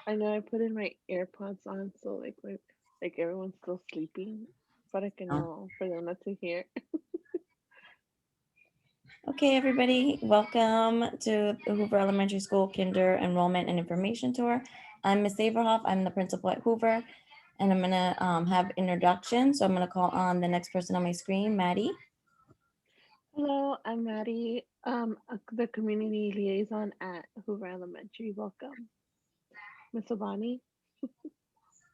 I know I put in my AirPods on, so like everyone's still sleeping, but I can Oh. know for them not to hear. Okay, everybody, welcome to the Hoover Elementary School Kinder Enrollment and Information Tour. I'm Miss Averhoff. I'm the principal at Hoover, and I'm gonna have introduction. So I'm gonna call on the next person on my screen, Maddie. Hello, I'm Maddie, the community liaison at Hoover Elementary. Welcome, Miss Abani.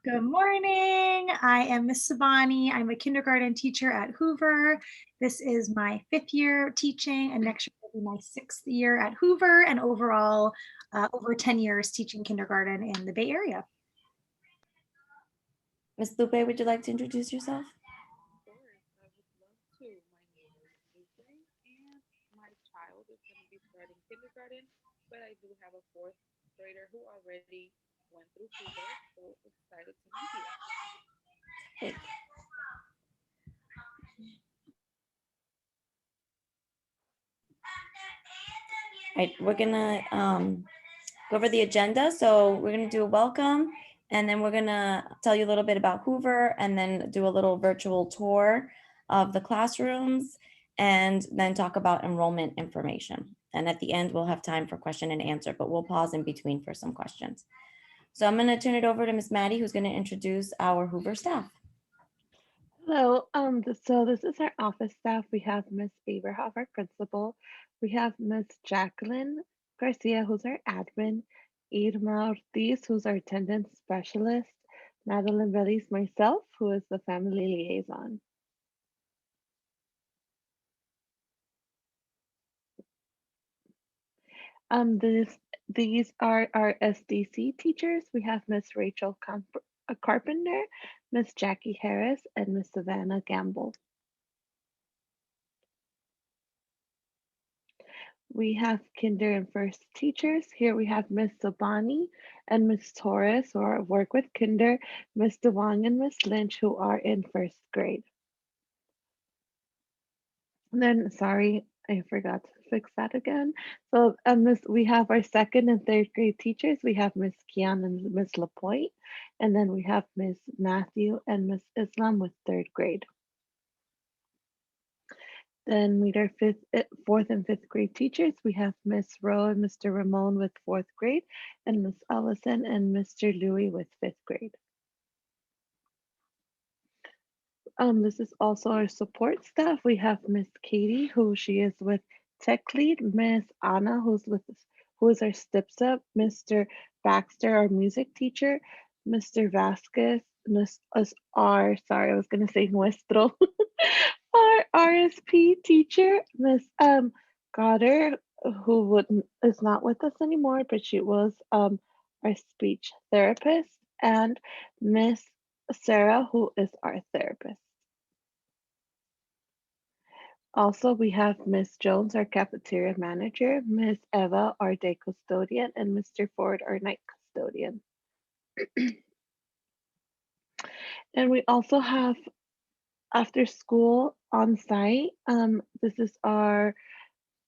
Good morning. I am Miss Sabani. I'm a kindergarten teacher at Hoover. This is my 5th year teaching, and next year will be my 6th year at Hoover, and overall, over 10 years teaching kindergarten in the Bay Area. Miss Lupe, would you like to introduce yourself? Of course, I would love to. My name is Lupe, and my child is going to be starting kindergarten, but I do have a fourth grader who already went through Hoover, so excited to be here. Okay. All right, we're gonna go over the agenda. So we're gonna do a welcome, and then we're gonna tell you a little bit about Hoover, and then do a little virtual tour of the classrooms, and then talk about enrollment information. And at the end, we'll have time for question and answer, but we'll pause in between for some questions. So I'm gonna turn it over to Miss Maddie, who's gonna introduce our Hoover staff. Hello, so this is our office staff. We have Miss Averhoff, our principal. We have Miss Jacqueline Garcia, who's our admin. Irma Ortiz, who's our attendance specialist. Madeline Bellis, myself, who is the family liaison. These are our SDC teachers. We have Miss Carpenter, Miss Jackie Harris, and Miss Savannah Gamble. We have kinder and first teachers. Here we have Miss Sabani and Miss Torres, who are work with kinder, Miss DeWong and Miss Lynch, who are in first grade. And then, sorry, I forgot to fix that again. So, we have our second and third grade teachers. We have Miss Kian and Miss Lapointe, and then we have Miss Matthew and Miss Islam with third grade. Then meet our fourth and fifth grade teachers. We have Miss Rowe and Mr. Ramon with fourth grade, and Miss Ellison and Mr. Louis with fifth grade. This is also our support staff. We have Miss Katie, who she is with tech lead, Miss Anna, who is our steps up, Mr. Baxter, our music teacher, Mr. Vasquez, our sorry, I was gonna say nuestro, our RSP teacher, Miss Goddard, who wouldn't is not with us anymore, but she was our speech therapist, and Miss Sarah, who is our therapist. Also, we have Miss Jones, our cafeteria manager, Miss Eva, our day custodian, and Mr. Ford, our night custodian. And we also have after school on site. This is our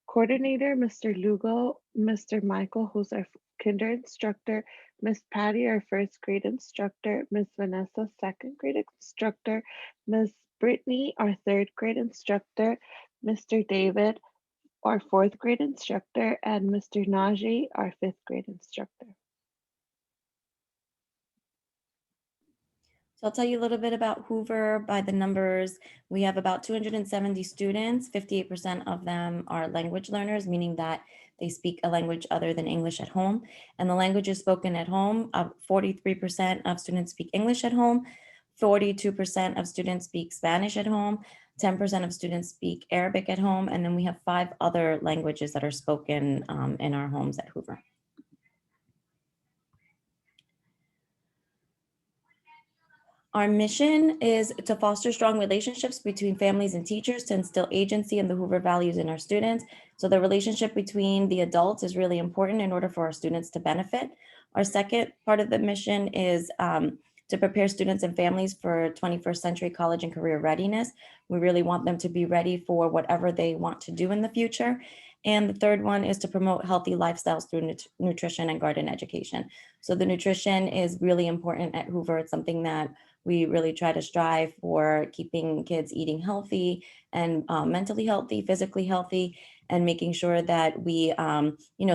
coordinator, Mr. Lugo, Mr. Michael, who's our kinder instructor, Miss Patty, our first grade instructor, Miss Vanessa, second grade instructor, Miss Brittany, our third grade instructor, Mr. David, our fourth grade instructor, and Mr. Najee, our fifth grade instructor. So I'll tell you a little bit about Hoover by the numbers. We have about 270 students. 58% of them are language learners, meaning that they speak a language other than English at home. And the languages spoken at home, 43% of students speak English at home, 42% of students speak Spanish at home, 10% of students speak Arabic at home, and then we have 5 other languages that are spoken in our homes at Hoover. Our mission is to foster strong relationships between families and teachers to instill agency and the Hoover values in our students. So the relationship between the adults is really important in order for our students to benefit. Our second part of the mission is to prepare students and families for 21st century college and career readiness. We really want them to be ready for whatever they want to do in the future. And the third one is to promote healthy lifestyles through nutrition and garden education. So the nutrition is really important at Hoover. It's something that we really try to strive for, keeping kids eating healthy and mentally healthy, physically healthy, and making sure that we,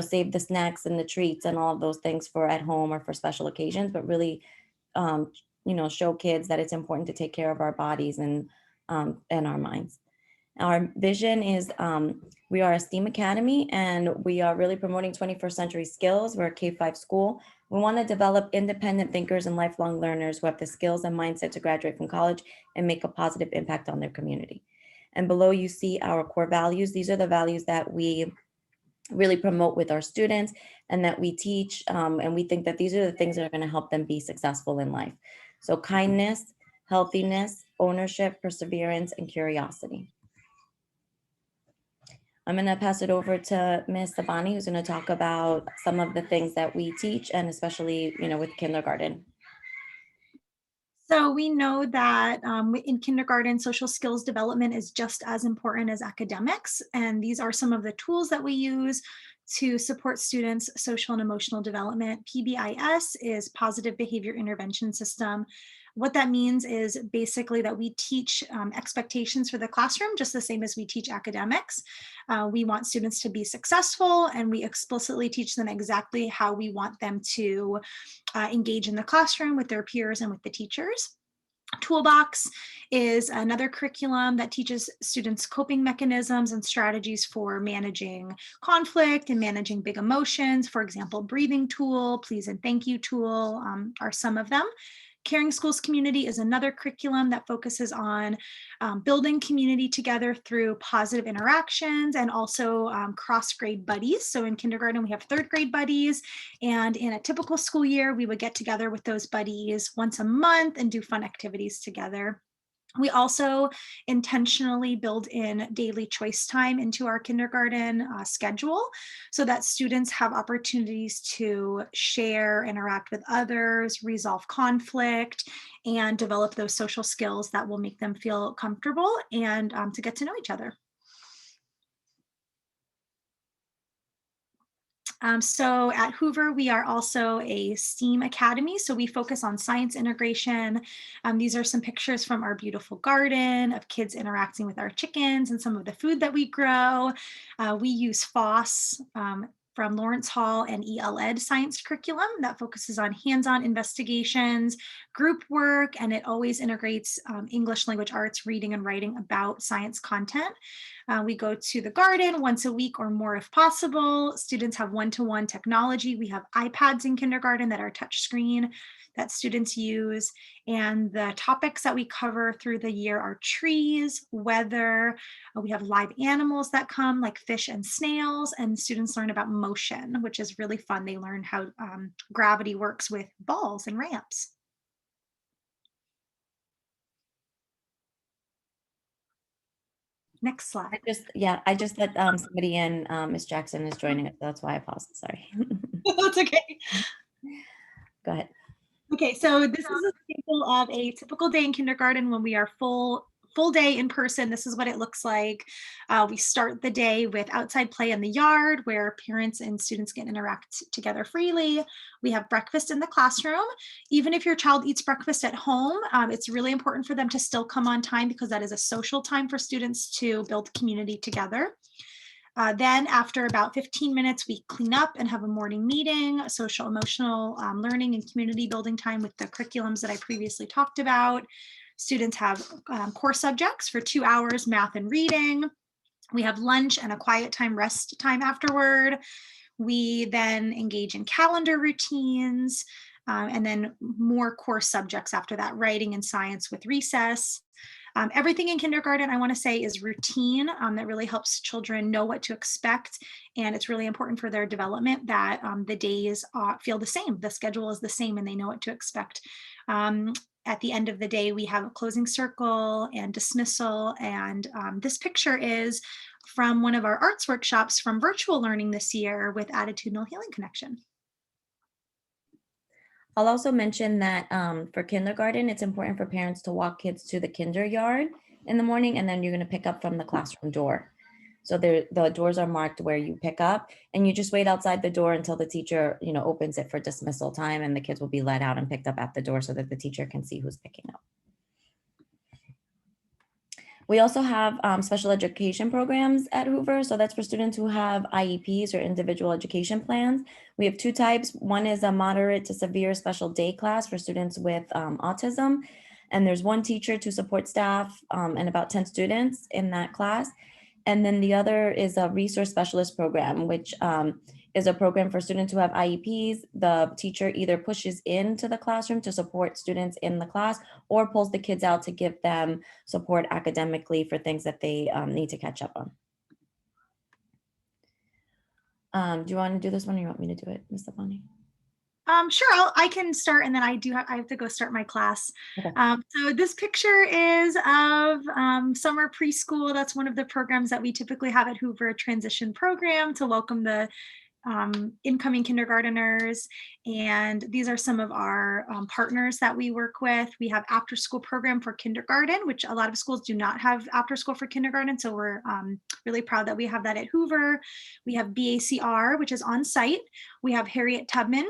save the snacks and the treats and all of those things for at home or for special occasions, but really, show kids that it's important to take care of our bodies and our minds. Our vision is we are a STEAM academy, and we are really promoting 21st century skills. We're a K-5 school. We want to develop independent thinkers and lifelong learners who have the skills and mindset to graduate from college and make a positive impact on their community. And below you see our core values. These are the values that we really promote with our students and that we teach. And we think that these are the things that are going to help them be successful in life. So kindness, healthiness, ownership, perseverance, and curiosity. I'm going to pass it over to Ms. Sabani, who's going to talk about some of the things that we teach, and especially, with kindergarten. So we know that in kindergarten, social skills development is just as important as academics. And these are some of the tools that we use to support students' social and emotional development. PBIS is Positive Behavior Intervention System. What that means is basically that we teach expectations for the classroom just the same as we teach academics. We want students to be successful, and we explicitly teach them exactly how we want them to engage in the classroom with their peers and with the teachers. Toolbox is another curriculum that teaches students coping mechanisms and strategies for managing conflict and managing big emotions. For example, breathing tool, please and thank you tool are some of them. Caring Schools Community is another curriculum that focuses on building community together through positive interactions and also cross-grade buddies. So in kindergarten, we have third grade buddies, and in a typical school year, we would get together with those buddies once a month and do fun activities together. We also intentionally build in daily choice time into our kindergarten schedule so that students have opportunities to share, interact with others, resolve conflict, and develop those social skills that will make them feel comfortable and to get to know each other. So at Hoover, we are also a STEAM academy. So we focus on science integration. These are some pictures from our beautiful garden of kids interacting with our chickens and some of the food that we grow. We use FOSS from Lawrence Hall and EL-Ed science curriculum that focuses on hands-on investigations, group work, and it always integrates English language arts, reading and writing about science content. We go to the garden once a week or more if possible. Students have one-to-one technology. We have iPads in kindergarten that are touchscreen that students use. And the topics that we cover through the year are trees, weather. We have live animals that come like fish and snails, and students learn about motion, which is really fun. They learn how gravity works with balls and ramps. Next slide. I just let somebody in. Miss Jackson is joining us. So that's why I paused. Sorry. That's okay. Go ahead. Okay, so this is a sample of a typical day in kindergarten when we are full day in person. This is what it looks like. We start the day with outside play in the yard where parents and students can interact together freely. We have breakfast in the classroom. Even if your child eats breakfast at home, it's really important for them to still come on time because that is a social time for students to build community together. Then after about 15 minutes, we clean up and have a morning meeting, social emotional learning and community building time with the curriculums that I previously talked about. Students have core subjects for 2 hours, math and reading. We have lunch and a quiet time, rest time afterward. We then engage in calendar routines and then more core subjects after that, writing and science with recess. Everything in kindergarten, I want to say, is routine that really helps children know what to expect. And it's really important for their development that the days feel the same. The schedule is the same and they know what to expect. At the end of the day, we have a closing circle and dismissal. And this picture is from one of our arts workshops from virtual learning this year with Attitudinal Healing Connection. I'll also mention that for kindergarten, it's important for parents to walk kids to the kinder yard in the morning, and then you're going to pick up from the classroom door. So the doors are marked where you pick up, and you just wait outside the door until the teacher, opens it for dismissal time, and the kids will be let out and picked up at the door so that the teacher can see who's picking up. We also have special education programs at Hoover. So that's for students who have IEPs or individual education plans. We have two types. One is a moderate to severe special day class for students with autism. And there's one teacher, two support staff, and about 10 students in that class. And then the other is a resource specialist program, which is a program for students who have IEPs. The teacher either pushes into the classroom to support students in the class or pulls the kids out to give them support academically for things that they need to catch up on. Do you want to do this one or you want me to do it, Ms. Sabani? Sure, I can start, and then I have to go start my class. Okay. So this picture is of summer preschool. That's one of the programs that we typically have at Hoover, a transition program to welcome the incoming kindergarteners. And these are some of our partners that we work with. We have after school program for kindergarten, which a lot of schools do not have after school for kindergarten. So we're really proud that we have that at Hoover. We have BACR, which is on site. We have Harriet Tubman,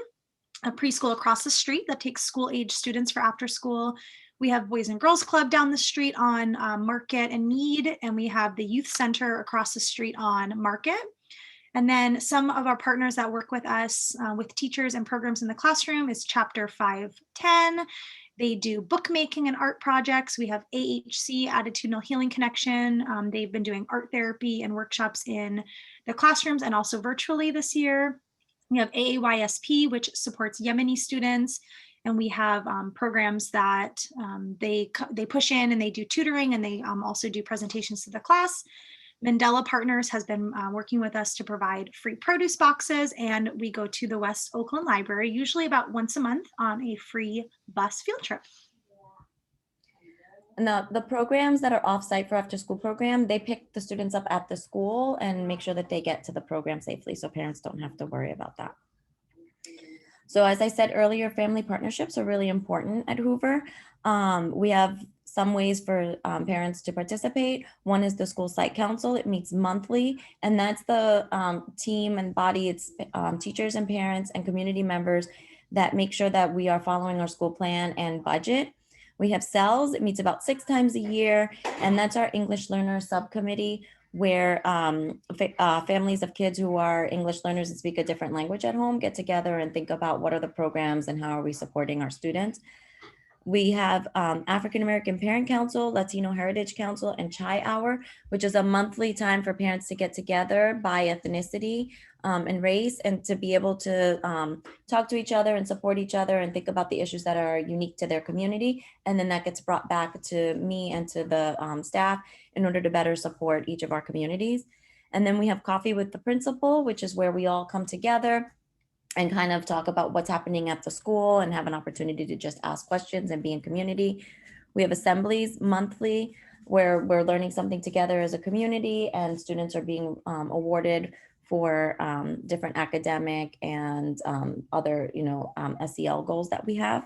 a preschool across the street that takes school age students for after school. We have Boys and Girls Club down the street on Market and Mead, and we have the Youth Center across the street on Market. And then some of our partners that work with us with teachers and programs in the classroom is Chapter 510. They do bookmaking and art projects. We have AHC, Attitudinal Healing Connection. They've been doing art therapy and workshops in the classrooms and also virtually this year. We have AAYSP, which supports Yemeni students. And we have programs that they push in and they do tutoring, and they also do presentations to the class. Mandela Partners has been working with us to provide free produce boxes, and we go to the West Oakland Library, usually about once a month, on a free bus field trip. Now, the programs that are off-site for after-school program, they pick the students up at the school and make sure that they get to the program safely, so parents don't have to worry about that. So as I said earlier, family partnerships are really important at Hoover. We have some ways for parents to participate. One is the school site council. It meets monthly, and that's the team and body. It's teachers and parents and community members that make sure that we are following our school plan and budget. We have cells. It meets about 6 times a year, and that's our English learner subcommittee, where families of kids who are English learners and speak a different language at home get together and think about what are the programs and how are we supporting our students. We have African American Parent Council, Latino Heritage Council, and Chai Hour, which is a monthly time for parents to get together by ethnicity and race, and to be able to talk to each other and support each other and think about the issues that are unique to their community. And then that gets brought back to me and to the staff in order to better support each of our communities. And then we have Coffee with the Principal, which is where we all come together and kind of talk about what's happening at the school and have an opportunity to just ask questions and be in community. We have assemblies monthly where we're learning something together as a community, and students are being awarded for different academic and other, SEL goals that we have.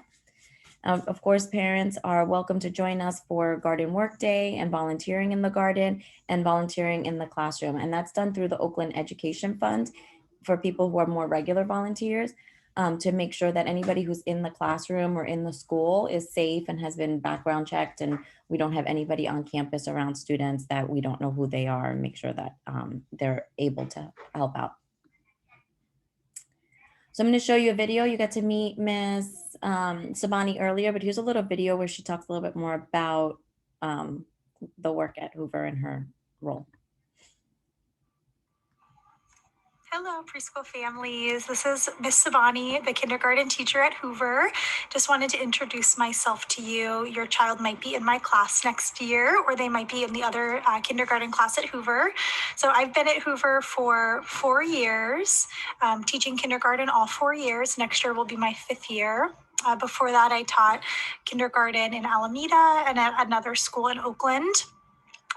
Of course, parents are welcome to join us for Garden Work Day and volunteering in the garden and volunteering in the classroom. And that's done through the Oakland Education Fund for people who are more regular volunteers, to make sure that anybody who's in the classroom or in the school is safe and has been background checked, and we don't have anybody on campus around students that we don't know who they are, and make sure that they're able to help out. So I'm going to show you a video. You got to meet Ms. Sabani earlier, but here's a little video where she talks a little bit more about the work at Hoover and her role. Hello, preschool families. This is Miss Sabani, the kindergarten teacher at Hoover. Just wanted to introduce myself to you. Your child might be in my class next year, or they might be in the other kindergarten class at Hoover. So I've been at Hoover for 4 years, teaching kindergarten all 4 years. Next year will be my 5th year. Before that, I taught kindergarten in Alameda and at another school in Oakland.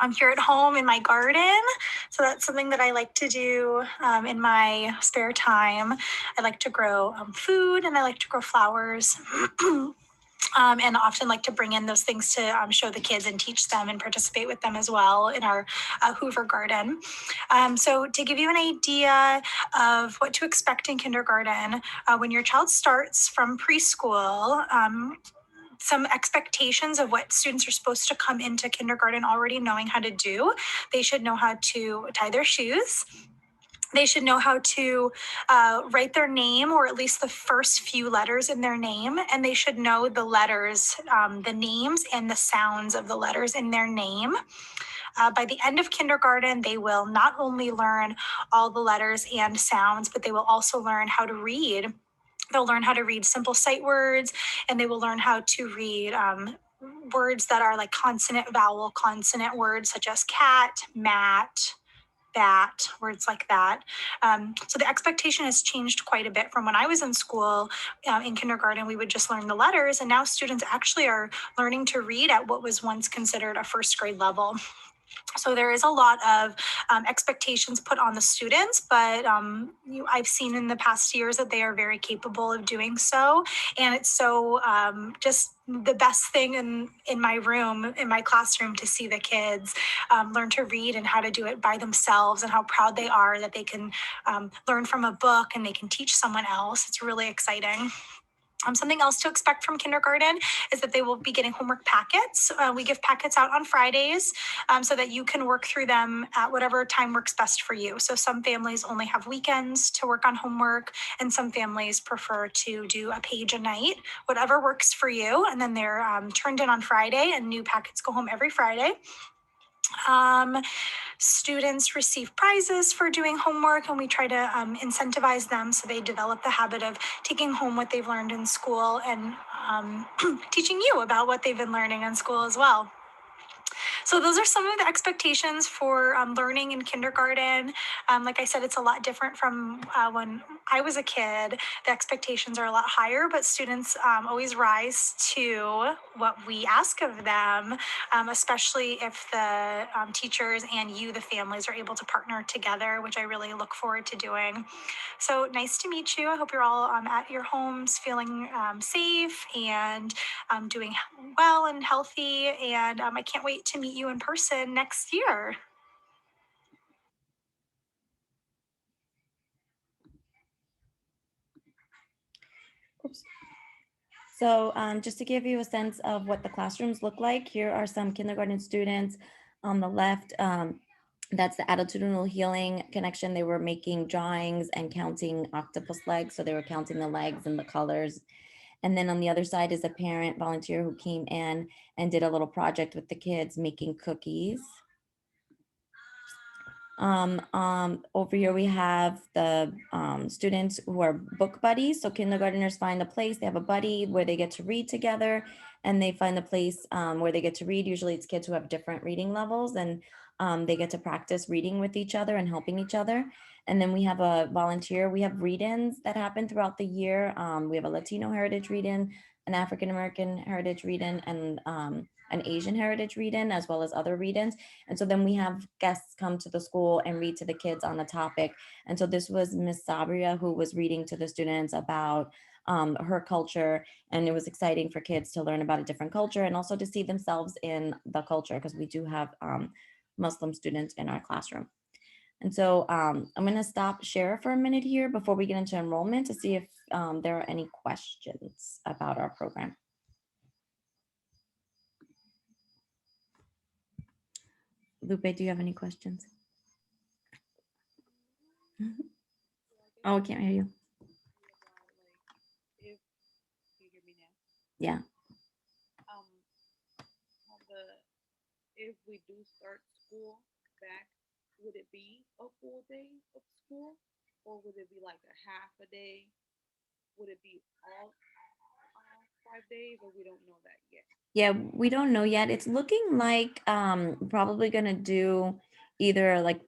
I'm here at home in my garden, so that's something that I like to do in my spare time. I like to grow food, and I like to grow flowers. and often like to bring in those things to show the kids and teach them and participate with them as well in our Hoover Garden. So to give you an idea of what to expect in kindergarten, when your child starts from preschool, some expectations of what students are supposed to come into kindergarten already knowing how to do. They should know how to tie their shoes. They should know how to write their name, or at least the first few letters in their name. And they should know the letters, the names and the sounds of the letters in their name. By the end of kindergarten, they will not only learn all the letters and sounds, but they will also learn how to read. They'll learn how to read simple sight words, and they will learn how to read words that are like consonant, vowel, consonant words, such as cat, mat, bat, words like that. So the expectation has changed quite a bit from when I was in school. In kindergarten, we would just learn the letters, and now students actually are learning to read at what was once considered a first grade level. So there is a lot of expectations put on the students, but I've seen in the past years that they are very capable of doing so. And it's so just the best thing in my room, in my classroom, to see the kids learn to read and how to do it by themselves, and how proud they are that they can learn from a book and they can teach someone else. It's really exciting. Something else to expect from kindergarten is that they will be getting homework packets. We give packets out on Fridays so that you can work through them at whatever time works best for you. So some families only have weekends to work on homework, and some families prefer to do a page a night, whatever works for you. And then they're turned in on Friday, and new packets go home every Friday. Students receive prizes for doing homework, and we try to incentivize them so they develop the habit of taking home what they've learned in school and teaching you about what they've been learning in school as well. So those are some of the expectations for learning in kindergarten. Like I said, it's a lot different from when I was a kid. The expectations are a lot higher, but students always rise to what we ask of them, especially if the teachers and you, the families, are able to partner together, which I really look forward to doing. So nice to meet you. I hope you're all at your homes feeling safe and doing well and healthy. And I can't wait to meet you in person next year. Oops. So just to give you a sense of what the classrooms look like, here are some kindergarten students on the left. That's the attitudinal healing connection. They were making drawings and counting octopus legs. So they were counting the legs and the colors. And then on the other side is a parent volunteer who came in and did a little project with the kids making cookies. Over here we have the students who are book buddies. So kindergarteners find a place, they have a buddy where they get to read together, and they find a place where they get to read. Usually it's kids who have different reading levels, and they get to practice reading with each other and helping each other. And then we have a volunteer. We have read-ins that happen throughout the year. We have a Latino heritage read-in, an African-American heritage read-in, and an Asian heritage read-in, as well as other read-ins. And so then we have guests come to the school and read to the kids on the topic. And so this was Miss Sabria who was reading to the students about her culture. And it was exciting for kids to learn about a different culture and also to see themselves in the culture, because we do have Muslim students in our classroom. And so I'm going to stop share for a minute here before we get into enrollment to see if there are any questions about our program. Lupe, do you have any questions? Oh, I can't hear you. If you hear me now, Yeah. on the if we do start school back, would it be a full day of school, or would it be like a half a day? Would it be all 5 days, or we don't know that yet? Yeah, we don't know yet. It's looking like probably gonna do either like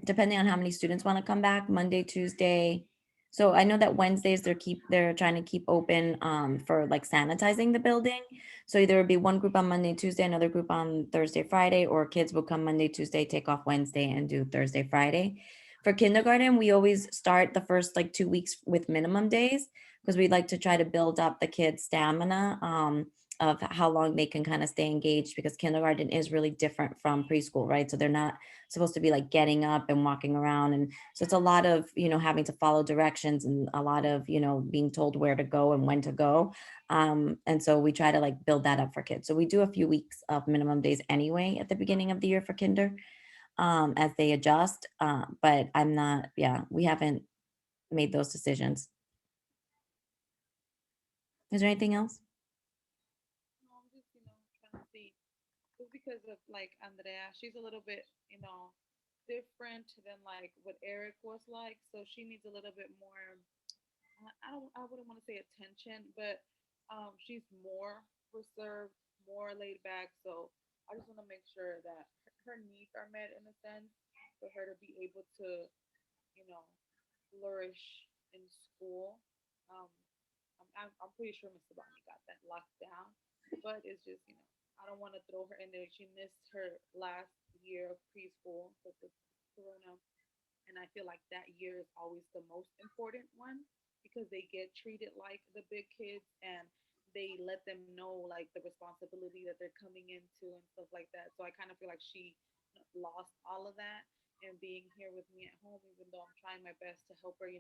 depending on how many students want to come back, Monday, Tuesday. So I know that Wednesdays they're trying to keep open for like sanitizing the building. So either it'd be one group on Monday, Tuesday, another group on Thursday, Friday, or kids will come Monday, Tuesday, take off Wednesday and do Thursday, Friday. For kindergarten, we always start the first like 2 weeks with minimum days. because we'd like to try to build up the kids' stamina of how long they can kind of stay engaged, because kindergarten is really different from preschool, right? So they're not supposed to be like getting up and walking around. And so it's a lot of, having to follow directions and a lot of, being told where to go and when to go. And so we try to like build that up for kids. So we do a few weeks of minimum days anyway at the beginning of the year for kinder, as they adjust. But I'm not, yeah, we haven't made those decisions. Is there anything else? No, I'm just, trying to see. Just because of like Andrea, she's a little bit, different than like what Eric was like. So she needs a little bit more. I wouldn't want to say attention, but she's more reserved, more laid back. So I just want to make sure that her needs are met in a sense for her to be able to, you know, flourish in school. Um, I'm pretty sure Mr. Bonnie got that locked down, but it's just, I don't want to throw her in there. She missed her last year of preschool with the corona, and I feel like that year is always the most important one because they get treated like the big kids and they let them know like the responsibility that they're coming into and stuff like that. So I kind of feel like she lost all of that and being here with me at home, even though I'm trying my best to help her,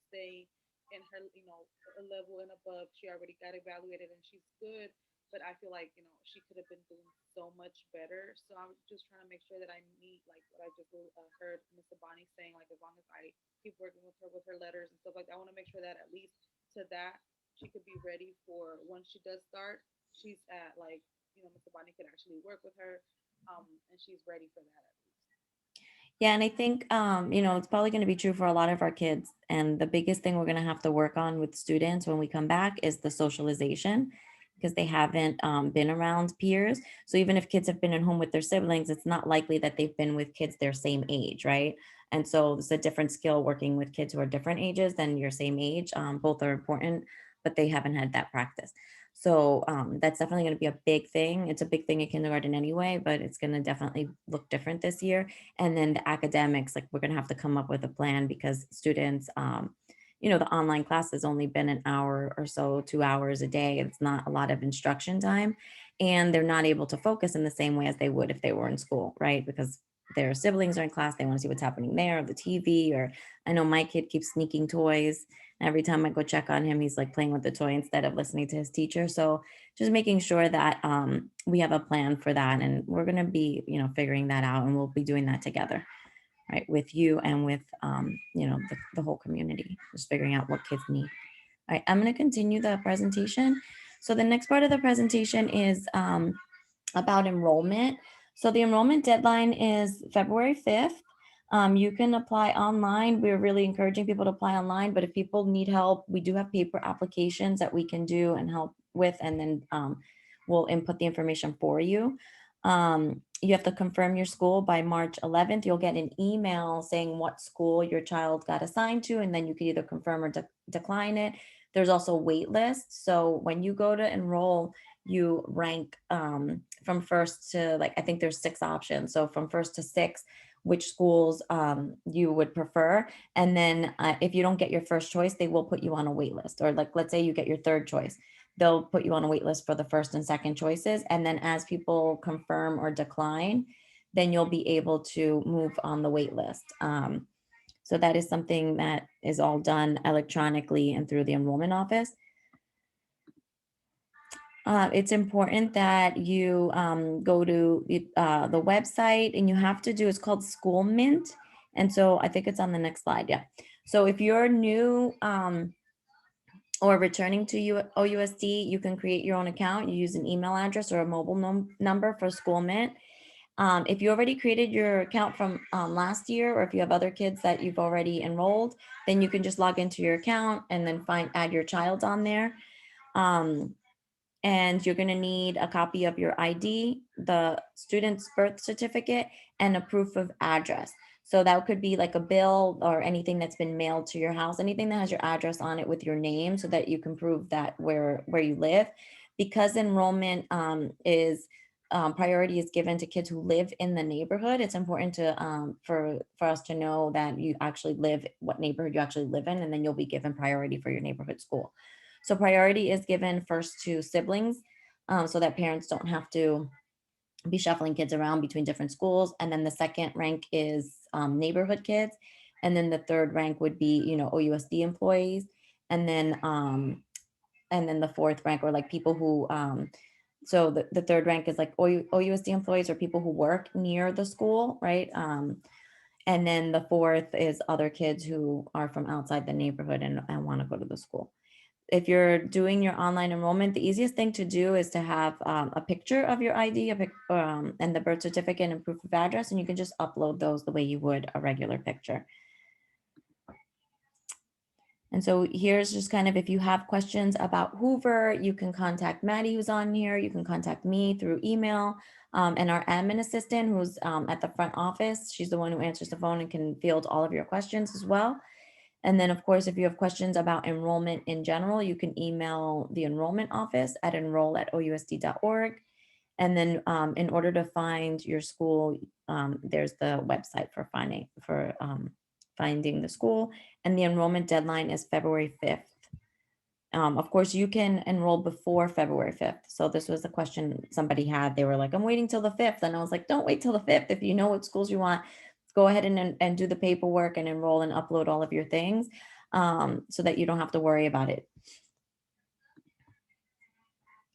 stay in her, a level and above. She already got evaluated and she's good, but I feel like she could have been doing so much better. So I'm just trying to make sure that I meet like what I just heard Mr. Bonnie saying. Like as long as I keep working with her letters and stuff like that, I want to make sure that at least to that she could be ready for when she does start. She's at like Mr. Bonnie could actually work with her, and she's ready for that at least. Yeah, and I think it's probably going to be true for a lot of our kids. And the biggest thing we're going to have to work on with students when we come back is the socialization, because they haven't been around peers. So even if kids have been at home with their siblings, it's not likely that they've been with kids their same age, right? And so it's a different skill working with kids who are different ages than your same age. Both are important, but they haven't had that practice. So that's definitely going to be a big thing. It's a big thing in kindergarten anyway, but it's going to definitely look different this year. And then the academics, like we're going to have to come up with a plan, because students, the online class has only been an hour or so, 2 hours a day. It's not a lot of instruction time, and they're not able to focus in the same way as they would if they were in school, right? Because their siblings are in class, they want to see what's happening there, or the TV, or I know my kid keeps sneaking toys. Every time I go check on him, he's like playing with the toy instead of listening to his teacher. So just making sure that we have a plan for that, and we're going to be figuring that out, and we'll be doing that together, right, with you and with the whole community, just figuring out what kids need. All right, I'm going to continue the presentation. So the next part of the presentation is about enrollment. So the enrollment deadline is February 5th. You can apply online. We're really encouraging people to apply online, but if people need help, we do have paper applications that we can do and help with, and then we'll input the information for you. You have to confirm your school by March 11th. You'll get an email saying what school your child got assigned to, and then you can either confirm or decline it. There's also wait lists. So when you go to enroll, you rank from first to, like, I think there's 6 options. So from first to six, which schools you would prefer. And then if you don't get your first choice, they will put you on a wait list. Or like, let's say you get your third choice, they'll put you on a wait list for the first and second choices. And then as people confirm or decline, then you'll be able to move on the wait list. So that is something that is all done electronically and through the enrollment office. It's important that you go to the website, and you have to do, it's called School Mint. And so I think it's on the next slide. Yeah. So if you're new or returning to OUSD, you can create your own account. You use an email address or a mobile number for School Mint. If you already created your account from last year, or if you have other kids that you've already enrolled, then you can just log into your account and then add your child on there. And you're going to need a copy of your ID, the student's birth certificate, and a proof of address. So that could be like a bill or anything that's been mailed to your house, anything that has your address on it with your name, so that you can prove that where you live. Because enrollment is priority is given to kids who live in the neighborhood, it's important to for us to know that you actually live, what neighborhood you actually live in, and then you'll be given priority for your neighborhood school. So priority is given first to siblings, so that parents don't have to be shuffling kids around between different schools. And then the second rank is neighborhood kids. And then the third rank would be, OUSD employees. And then the fourth rank, or like people who, so the third rank is like OUSD employees, or people who work near the school, right? And then the fourth is other kids who are from outside the neighborhood and want to go to the school. If you're doing your online enrollment, the easiest thing to do is to have a picture of your ID, and the birth certificate and proof of address, and you can just upload those the way you would a regular picture. And so here's just kind of, if you have questions about Hoover, you can contact Maddie, who's on here. You can contact me through email, and our admin assistant, who's at the front office. She's the one who answers the phone and can field all of your questions as well. And then, of course, if you have questions about enrollment in general, you can email the enrollment office at enroll@ousd.org. And then in order to find your school, there's the website for finding the school. And the enrollment deadline is February 5th. Of course, you can enroll before February 5th. So this was the question somebody had. They were like, I'm waiting till the 5th. And I was like, don't wait till the 5th. If you know what schools you want, go ahead and do the paperwork and enroll and upload all of your things, so that you don't have to worry about it.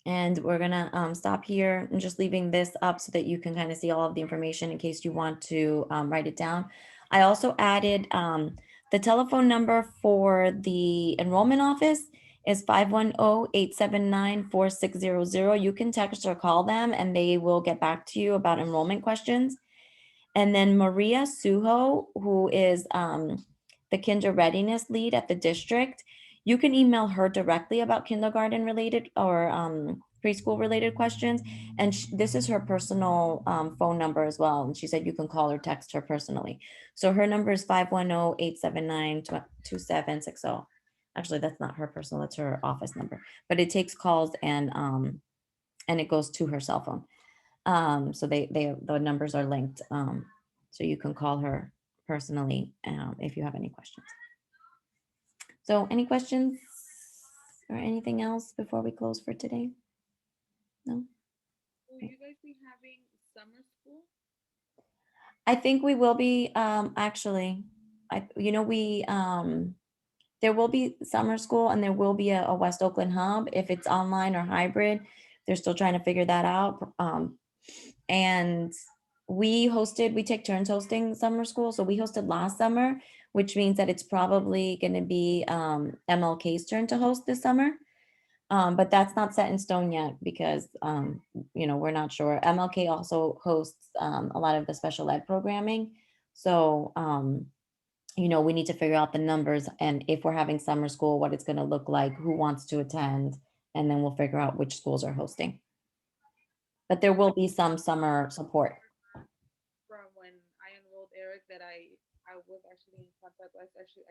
And we're gonna stop here and just leaving this up so that you can kind of see all of the information in case you want to write it down. I also added the telephone number for the enrollment office is 510-879-4600. You can text or call them and they will get back to you about enrollment questions. And then Maria Suho, who is the kinder readiness lead at the district, you can email her directly about kindergarten related or preschool related questions. And this is her personal phone number as well. And she said you can call or text her personally. So her number is 510-879-2760. Actually, that's not her personal, that's her office number, but it takes calls and it goes to her cell phone. So the numbers are linked. So you can call her personally if you have any questions. So any questions or anything else before we close for today? No? Will you guys be having summer school? I think we will be actually, there will be summer school and there will be a West Oakland hub. If it's online or hybrid, they're still trying to figure that out. And we take turns hosting summer school. So we hosted last summer, which means that it's probably going to be MLK's turn to host this summer. But that's not set in stone yet because, we're not sure. MLK also hosts a lot of the special ed programming. So, we need to figure out the numbers and if we're having summer school, what it's going to look like, who wants to attend, and then we'll figure out which schools are hosting. But there will be some summer support. From when I enrolled Eric, that I was actually in contact with. I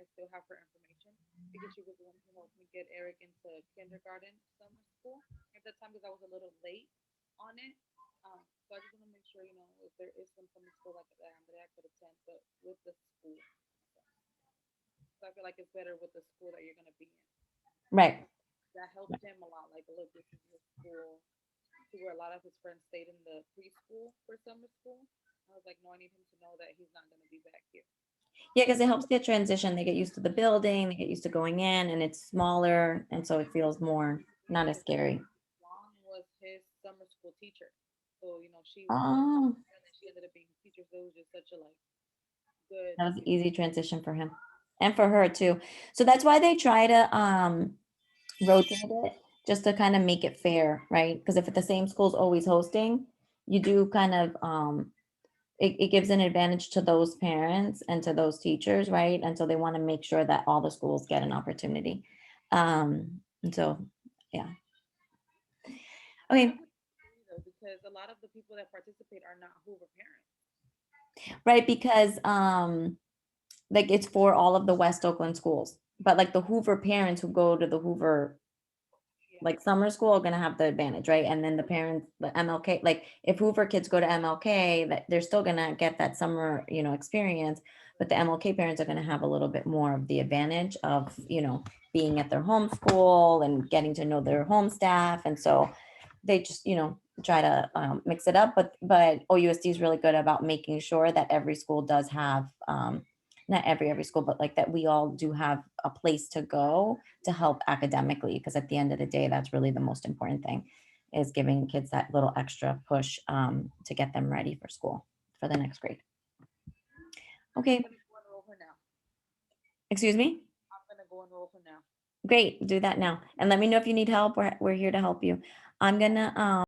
still have her information because she was the one who helped me get Eric into kindergarten summer school at that time because I was a little late on it. So I just want to make sure, if there is some summer school like that I could attend, but with the school. So I feel like it's better with the school that you're gonna be in. Right. That helped him a lot. Like, look, this is his school. To where a lot of his friends stayed in the preschool for summer school. I was like, no, I need him to know that he's not gonna be back here. Yeah, because it helps get transition. They get used to the building, they get used to going in, and it's smaller, and so it feels more not as scary. Mom was his summer school teacher, so she Oh, and then she ended up being a teacher. So it was just such a good. that was an easy transition for him and for her too. So that's why they try to rotate it just to kind of make it fair, right? Because if the same school's always hosting, you do kind of it gives an advantage to those parents and to those teachers, right? And so they want to make sure that all the schools get an opportunity. And so, yeah. Okay. Because a lot of the people that participate are not Hoover parents. Right, because like it's for all of the West Oakland schools, but like the Hoover parents who go to the Hoover like summer school are gonna have the advantage, right? And then the parents, the MLK, like if Hoover kids go to MLK, that they're still gonna get that summer, experience, but the MLK parents are gonna have a little bit more of the advantage of, being at their home school and getting to know their home staff. And so they just, try to mix it up. But OUSD is really good about making sure that every school does have, not every school, but like that we all do have a place to go to help academically. Because at the end of the day, that's really the most important thing, is giving kids that little extra push to get them ready for school for the next grade. Okay. I'm gonna go enroll her now. Excuse me? I'm gonna go enroll her now. Great. Do that now. And let me know if you need help. We're here to help you. I'm gonna